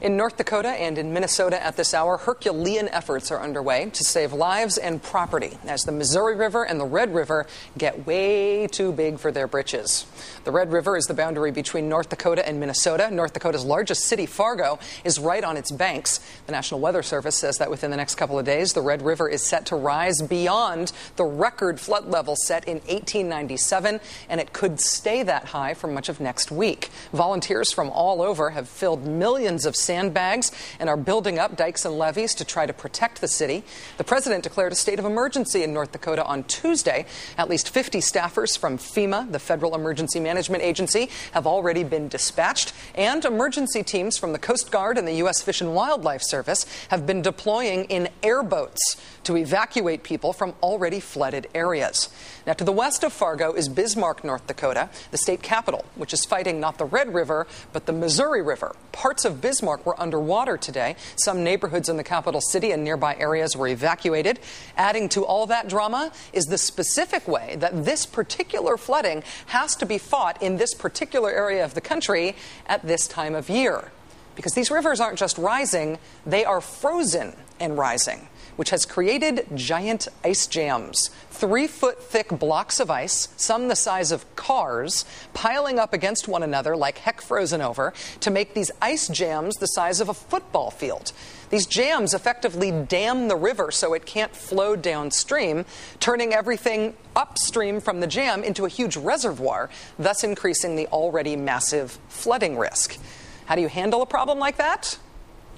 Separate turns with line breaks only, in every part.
In North Dakota and in Minnesota at this hour, Herculean efforts are underway to save lives and property as the Missouri River and the Red River get way too big for their britches. The Red River is the boundary between North Dakota and Minnesota. North Dakota's largest city, Fargo, is right on its banks. The National Weather Service says that within the next couple of days, the Red River is set to rise beyond the record flood level set in 1897, and it could stay that high for much of next week. Volunteers from all over have filled millions of sandbags and are building up dikes and levees to try to protect the city. The president declared a state of emergency in North Dakota on Tuesday. At least 50 staffers from FEMA, the Federal Emergency Management Agency, have already been dispatched, and emergency teams from the Coast Guard and the U.S. Fish and Wildlife Service have been deploying in airboats to evacuate people from already flooded areas. Now, to the west of Fargo is Bismarck, North Dakota, the state capital, which is fighting not the Red River, but the Missouri River. Parts of Bismarck were underwater today. Some neighborhoods in the capital city and nearby areas were evacuated. Adding to all that drama is the specific way that this particular flooding has to be fought in this particular area of the country at this time of year. Because these rivers aren't just rising, they are frozen and rising, which has created giant ice jams. 3-foot-thick blocks of ice, some the size of cars, piling up against one another like heck frozen over to make these ice jams the size of a football field. These jams effectively dam the river so it can't flow downstream, turning everything upstream from the jam into a huge reservoir, thus increasing the already massive flooding risk. How do you handle a problem like that?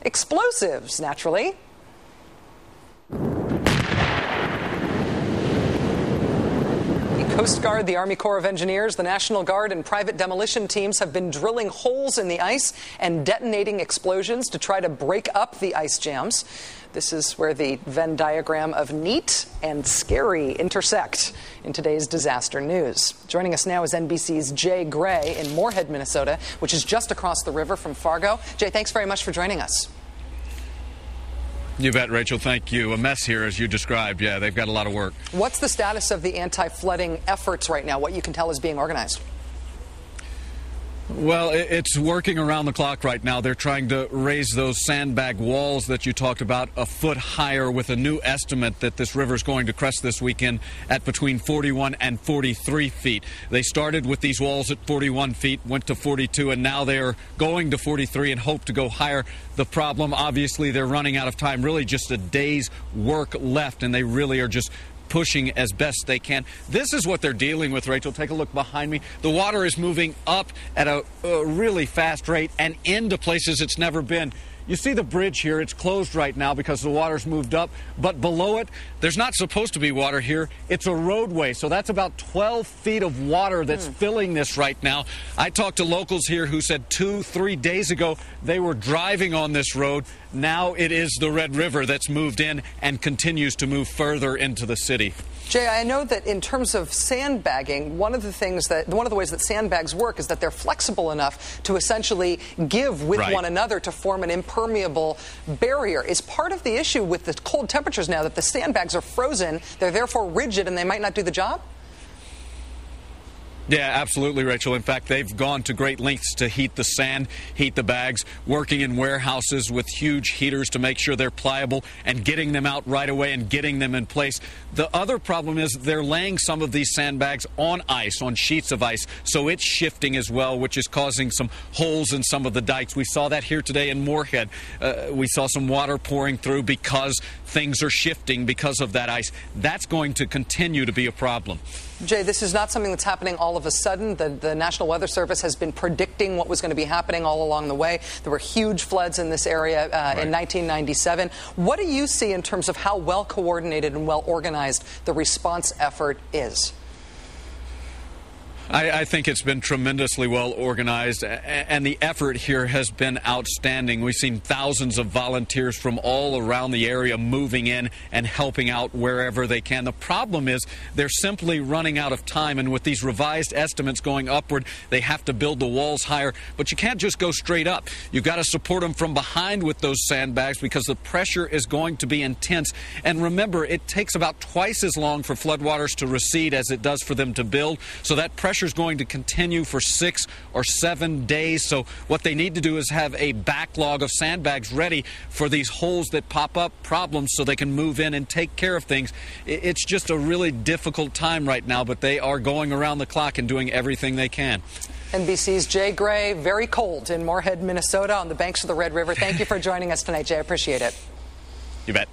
Explosives, naturally. Coast Guard, the Army Corps of Engineers, the National Guard, and private demolition teams have been drilling holes in the ice and detonating explosions to try to break up the ice jams. This is where the Venn diagram of neat and scary intersect in today's disaster news. Joining us now is NBC's Jay Gray in Moorhead, Minnesota, which is just across the river from Fargo. Jay, thanks very much for joining us.
You bet, Rachel. Thank you. A mess here, as you described. Yeah, they've got a lot of work.
What's the status of the anti-flooding efforts right now? What you can tell is being organized?
Well, it's working around the clock right now. They're trying to raise those sandbag walls that you talked about a foot higher with a new estimate that this river is going to crest this weekend at between 41 and 43 feet. They started with these walls at 41 feet, went to 42, and now they're going to 43 and hope to go higher. The problem, obviously, they're running out of time, really just a day's work left, and they really are just pushing as best they can. This is what they're dealing with, Rachel. Take a look behind me. The water is moving up at a really fast rate and into places it's never been. You see the bridge here. It's closed right now because the water's moved up. But below it, there's not supposed to be water here. It's a roadway. So that's about 12 feet of water that's filling this right now. I talked to locals here who said 2-3 days ago they were driving on this road. Now it is the Red River that's moved in and continues to move further into the city.
Jay, I know that in terms of sandbagging, one of the ways that sandbags work is that they're flexible enough to essentially give with one another to form an impermeable barrier. Is part of the issue with the cold temperatures now that the sandbags are frozen, they're therefore rigid and they might not do the job?
Yeah, absolutely, Rachel. In fact, they've gone to great lengths to heat the sand, heat the bags, working in warehouses with huge heaters to make sure they're pliable and getting them out right away and getting them in place. The other problem is they're laying some of these sandbags on ice, on sheets of ice, so it's shifting as well, which is causing some holes in some of the dikes. We saw that here today in Moorhead. We saw some water pouring through because things are shifting because of that ice. That's going to continue to be a problem.
Jay, this is not something that's happening all of a sudden. The National Weather Service has been predicting what was going to be happening all along the way. There were huge floods in this area in 1997. What do you see in terms of how well coordinated and well organized the response effort is?
I think it's been tremendously well organized, and the effort here has been outstanding. We've seen thousands of volunteers from all around the area moving in and helping out wherever they can. The problem is they're simply running out of time, and with these revised estimates going upward, they have to build the walls higher. But you can't just go straight up. You've got to support them from behind with those sandbags because the pressure is going to be intense. And remember, it takes about twice as long for floodwaters to recede as it does for them to build, so that pressure pressure is going to continue for 6 or 7 days. So what they need to do is have a backlog of sandbags ready for these holes that pop up problems so they can move in and take care of things. It's just a really difficult time right now, but they are going around the clock and doing everything they can.
NBC's Jay Gray, very cold in Moorhead, Minnesota, on the banks of the Red River. Thank you for joining us tonight, Jay. I appreciate it.
You bet.